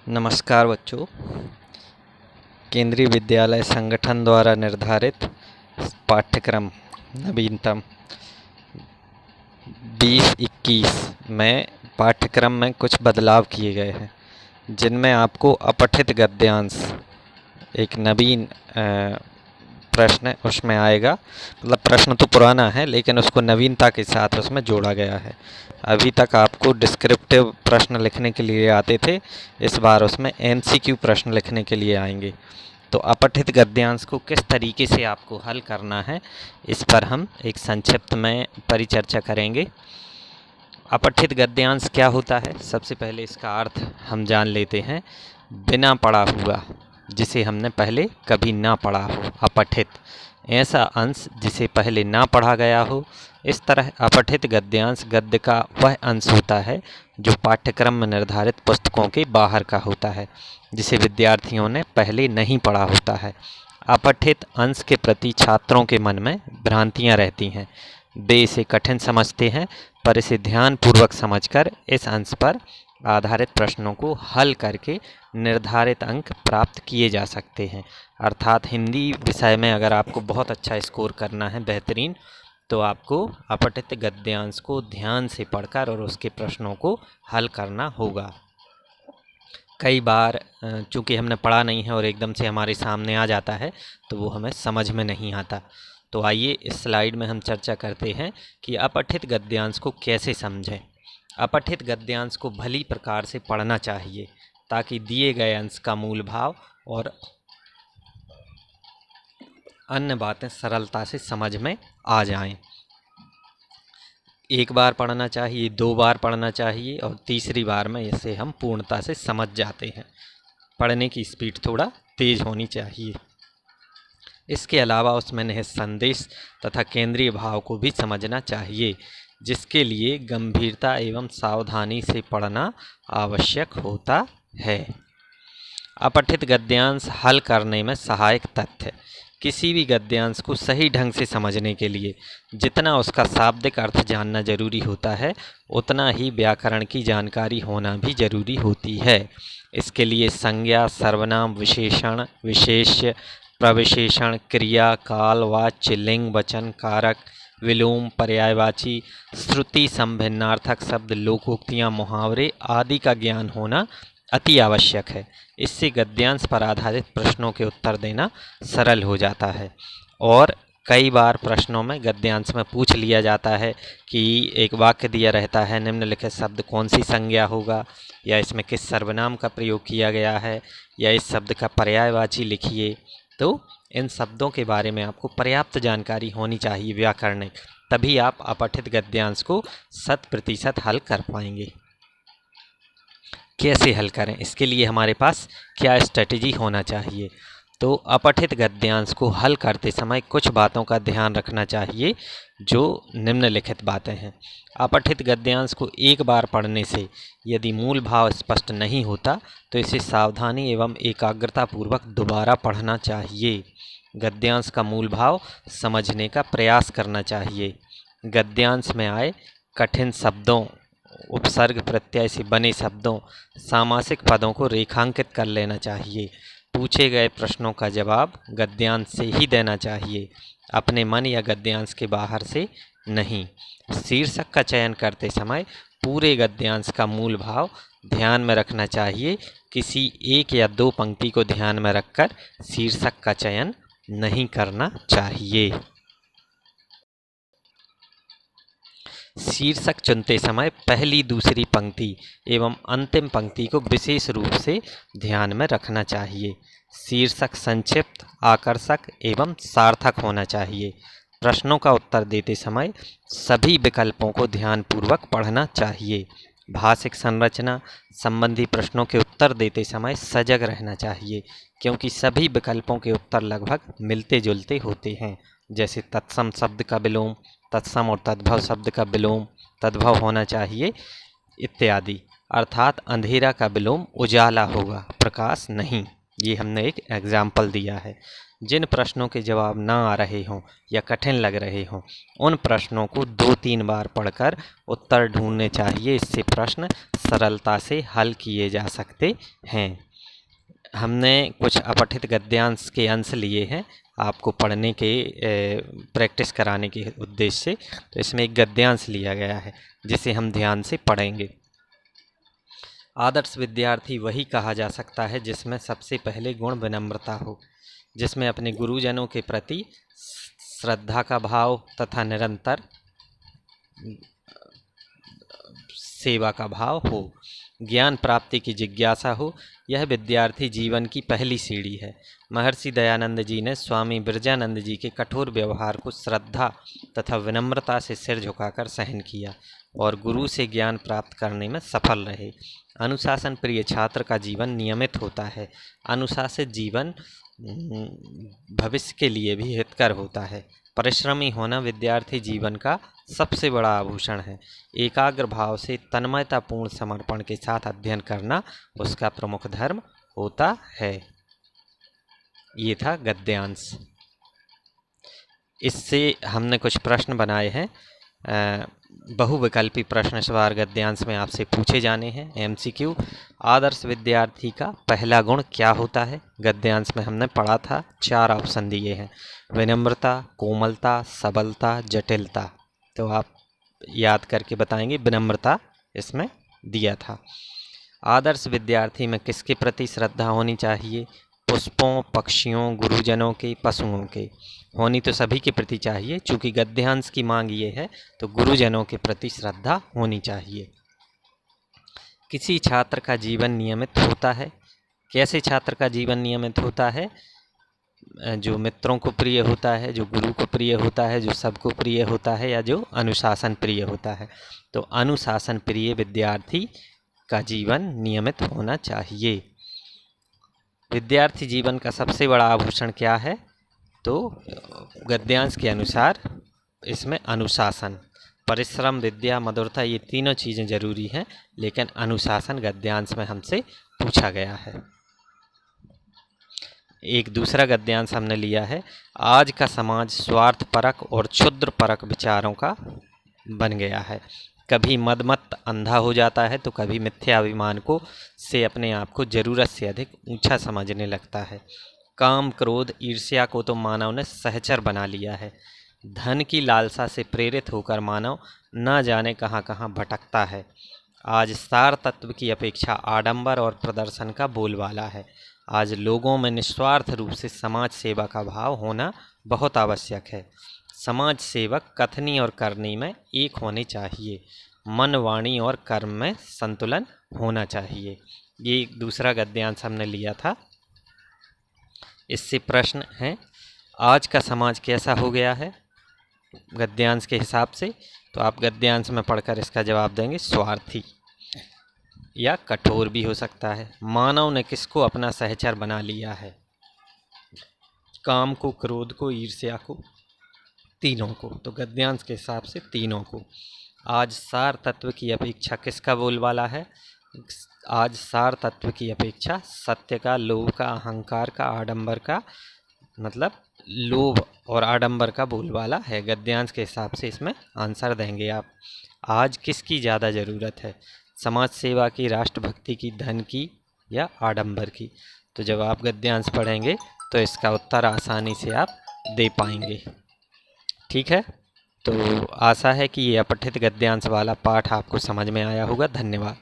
नमस्कार बच्चों। केंद्रीय विद्यालय संगठन द्वारा निर्धारित पाठ्यक्रम नवीनतम 2021 में पाठ्यक्रम में कुछ बदलाव किए गए हैं, जिनमें आपको अपठित गद्यांश एक नवीन प्रश्न उसमें आएगा। मतलब प्रश्न तो पुराना है लेकिन उसको नवीनता के साथ उसमें जोड़ा गया है। अभी तक आपको डिस्क्रिप्टिव प्रश्न लिखने के लिए आते थे, इस बार उसमें एमसीक्यू प्रश्न लिखने के लिए आएंगे। तो अपठित गद्यांश को किस तरीके से आपको हल करना है, इस पर हम एक संक्षिप्त में परिचर्चा करेंगे। अपठित गद्यांश क्या होता है, सबसे पहले इसका अर्थ हम जान लेते हैं। बिना पढ़ा हुआ, जिसे हमने पहले कभी ना पढ़ा हो, अपठित। ऐसा अंश जिसे पहले ना पढ़ा गया हो। इस तरह अपठित गद्यांश गद्य का वह अंश होता है जो पाठ्यक्रम में निर्धारित पुस्तकों के बाहर का होता है, जिसे विद्यार्थियों ने पहले नहीं पढ़ा होता है। अपठित अंश के प्रति छात्रों के मन में भ्रांतियाँ रहती हैं। वे इसे कठिन समझते हैं, पर इसे ध्यानपूर्वक समझकर इस अंश पर आधारित प्रश्नों को हल करके निर्धारित अंक प्राप्त किए जा सकते हैं। अर्थात हिंदी विषय में अगर आपको बहुत अच्छा स्कोर करना है, बेहतरीन, तो आपको अपठित गद्यांश को ध्यान से पढ़कर और उसके प्रश्नों को हल करना होगा। कई बार चूँकि हमने पढ़ा नहीं है और एकदम से हमारे सामने आ जाता है तो वो हमें समझ में नहीं आता। तो आइए इस स्लाइड में हम चर्चा करते हैं कि अपठित गद्यांश को कैसे समझें। अपठित गद्यांश को भली प्रकार से पढ़ना चाहिए ताकि दिए गए अंश का मूल भाव और अन्य बातें सरलता से समझ में आ जाएं। एक बार पढ़ना चाहिए, 2 बार पढ़ना चाहिए और तीसरी बार में इसे हम पूर्णता से समझ जाते हैं। पढ़ने की स्पीड थोड़ा तेज होनी चाहिए। इसके अलावा उसमें निहित संदेश तथा केंद्रीय भाव को भी समझना चाहिए, जिसके लिए गंभीरता एवं सावधानी से पढ़ना आवश्यक होता है। अपठित गद्यांश हल करने में सहायक तथ्य। किसी भी गद्यांश को सही ढंग से समझने के लिए जितना उसका शाब्दिक अर्थ जानना जरूरी होता है, उतना ही व्याकरण की जानकारी होना भी जरूरी होती है। इसके लिए संज्ञा, सर्वनाम, विशेषण, विशेष्य, प्रविशेषण, क्रिया, काल, वाच्य, लिंग, वचन, कारक, विलोम, पर्यायवाची, श्रुति, संभिन्नार्थक शब्द, लोकोक्तियाँ, मुहावरे आदि का ज्ञान होना अति आवश्यक है। इससे गद्यांश पर आधारित प्रश्नों के उत्तर देना सरल हो जाता है। और कई बार प्रश्नों में गद्यांश में पूछ लिया जाता है कि एक वाक्य दिया रहता है, निम्नलिखित शब्द कौन सी संज्ञा होगा, या इसमें किस सर्वनाम का प्रयोग किया गया है, या इस शब्द का पर्यायवाची लिखिए। तो इन शब्दों के बारे में आपको पर्याप्त जानकारी होनी चाहिए व्याकरणिक, तभी आप अपठित गद्यांश को 100% हल कर पाएंगे। कैसे हल करें, इसके लिए हमारे पास क्या स्ट्रेटजी होना चाहिए। तो अपठित गद्यांश को हल करते समय कुछ बातों का ध्यान रखना चाहिए, जो निम्नलिखित बातें हैं। अपठित गद्यांश को एक बार पढ़ने से यदि मूल भाव स्पष्ट नहीं होता तो इसे सावधानी एवं एकाग्रता पूर्वक दोबारा पढ़ना चाहिए। गद्यांश का मूल भाव समझने का प्रयास करना चाहिए। गद्यांश में आए कठिन शब्दों, उपसर्ग प्रत्यय से बने शब्दों, सामासिक पदों को रेखांकित कर लेना चाहिए। पूछे गए प्रश्नों का जवाब गद्यांश से ही देना चाहिए, अपने मन या गद्यांश के बाहर से नहीं। शीर्षक का चयन करते समय पूरे गद्यांश का मूल भाव ध्यान में रखना चाहिए। किसी एक या 2 पंक्ति को ध्यान में रखकर शीर्षक का चयन नहीं करना चाहिए। शीर्षक चुनते समय पहली, दूसरी पंक्ति एवं अंतिम पंक्ति को विशेष रूप से ध्यान में रखना चाहिए। शीर्षक संक्षिप्त, आकर्षक एवं सार्थक होना चाहिए। प्रश्नों का उत्तर देते समय सभी विकल्पों को ध्यानपूर्वक पढ़ना चाहिए। भाषिक संरचना संबंधी प्रश्नों के उत्तर देते समय सजग रहना चाहिए, क्योंकि सभी विकल्पों के उत्तर लगभग मिलते जुलते होते हैं। जैसे तत्सम शब्द का विलोम, तत्सम और तद्भव शब्द का विलोम तद्भव होना चाहिए इत्यादि। अर्थात अंधेरा का विलोम उजाला होगा, प्रकाश नहीं। ये हमने एक एग्जाम्पल दिया है। जिन प्रश्नों के जवाब ना आ रहे हों या कठिन लग रहे हों, उन प्रश्नों को 2-3 बार पढ़कर उत्तर ढूंढने चाहिए। इससे प्रश्न सरलता से हल किए जा सकते हैं। हमने कुछ अपठित गद्यांश के अंश लिए हैं आपको पढ़ने के प्रैक्टिस कराने के उद्देश्य से। तो इसमें एक गद्यांश लिया गया है जिसे हम ध्यान से पढ़ेंगे। आदर्श विद्यार्थी वही कहा जा सकता है जिसमें सबसे पहले गुण विनम्रता हो, जिसमें अपने गुरुजनों के प्रति श्रद्धा का भाव तथा निरंतर सेवा का भाव हो, ज्ञान प्राप्ति की जिज्ञासा हो। यह विद्यार्थी जीवन की पहली सीढ़ी है। महर्षि दयानंद जी ने स्वामी बिरजानंद जी के कठोर व्यवहार को श्रद्धा तथा विनम्रता से सिर झुकाकर सहन किया और गुरु से ज्ञान प्राप्त करने में सफल रहे। अनुशासन प्रिय छात्र का जीवन नियमित होता है। अनुशासित जीवन भविष्य के लिए भी हितकर होता है। परिश्रमी होना विद्यार्थी जीवन का सबसे बड़ा आभूषण है। एकाग्र भाव से तन्मयतापूर्ण समर्पण के साथ अध्ययन करना उसका प्रमुख धर्म होता है। ये था गद्यांश। इससे हमने कुछ प्रश्न बनाए हैं। बहुविकल्पी प्रश्न इस बार गद्यांश में आपसे पूछे जाने हैं। एमसीक्यू, आदर्श विद्यार्थी का पहला गुण क्या होता है? गद्यांश में हमने पढ़ा था, 4 ऑप्शन दिए हैं, विनम्रता, कोमलता, सबलता, जटिलता। तो आप याद करके बताएंगे। विनम्रता इसमें दिया था। आदर्श विद्यार्थी में किसके प्रति श्रद्धा होनी चाहिए? पुष्पों, पक्षियों, गुरुजनों के, पशुओं के। होनी तो सभी के प्रति चाहिए, चूँकि गद्यांश की मांग ये है तो गुरुजनों के प्रति श्रद्धा होनी चाहिए। किसी छात्र का जीवन नियमित होता है। कैसे छात्र का जीवन नियमित होता है? जो मित्रों को प्रिय होता है, जो गुरु को प्रिय होता है, जो सबको प्रिय होता है, या जो अनुशासन प्रिय होता है। तो अनुशासन प्रिय विद्यार्थी का जीवन नियमित होना चाहिए। विद्यार्थी जीवन का सबसे बड़ा आभूषण क्या है? तो गद्यांश के अनुसार इसमें अनुशासन, परिश्रम, विद्या, मधुरता, ये तीनों चीज़ें जरूरी हैं, लेकिन अनुशासन गद्यांश में हमसे पूछा गया है। एक दूसरा गद्यांश हमने लिया है, आज का समाज स्वार्थपरक और क्षुद्रपरक विचारों का बन गया है। कभी मदमत्त अंधा हो जाता है तो कभी मिथ्याभिमान को से अपने आप को ज़रूरत से अधिक ऊंचा समझने लगता है। काम, क्रोध, ईर्ष्या को तो मानव ने सहचर बना लिया है। धन की लालसा से प्रेरित होकर मानव न जाने कहाँ कहाँ भटकता है। आज सार तत्व की अपेक्षा आडंबर और प्रदर्शन का बोलबाला है। आज लोगों में निस्वार्थ रूप से समाज सेवा का भाव होना बहुत आवश्यक है। समाज सेवक कथनी और करनी में एक होने चाहिए। मन, वाणी और कर्म में संतुलन होना चाहिए। ये दूसरा गद्यांश हमने लिया था। इससे प्रश्न है, आज का समाज कैसा हो गया है गद्यांश के हिसाब से? तो आप गद्यांश में पढ़कर इसका जवाब देंगे, स्वार्थी या कठोर भी हो सकता है। मानव ने किसको अपना सहचर बना लिया है? काम को, क्रोध को, ईर्ष्या को, तीनों को। तो गद्यांश के हिसाब से तीनों को। आज सार तत्व की अपेक्षा किसका बोलबाला है? आज सार तत्व की अपेक्षा सत्य का, लोभ का, अहंकार का, आडंबर का, मतलब लोभ और आडंबर का बोलबाला है। गद्यांश के हिसाब से इसमें आंसर देंगे आप। आज किसकी ज़्यादा ज़रूरत है? समाज सेवा की, राष्ट्रभक्ति की, धन की या आडंबर की? तो जब आप गद्यांश पढ़ेंगे तो इसका उत्तर आसानी से आप दे पाएंगे। ठीक है, तो आशा है कि ये अपठित गद्यांश वाला पाठ आपको समझ में आया होगा। धन्यवाद।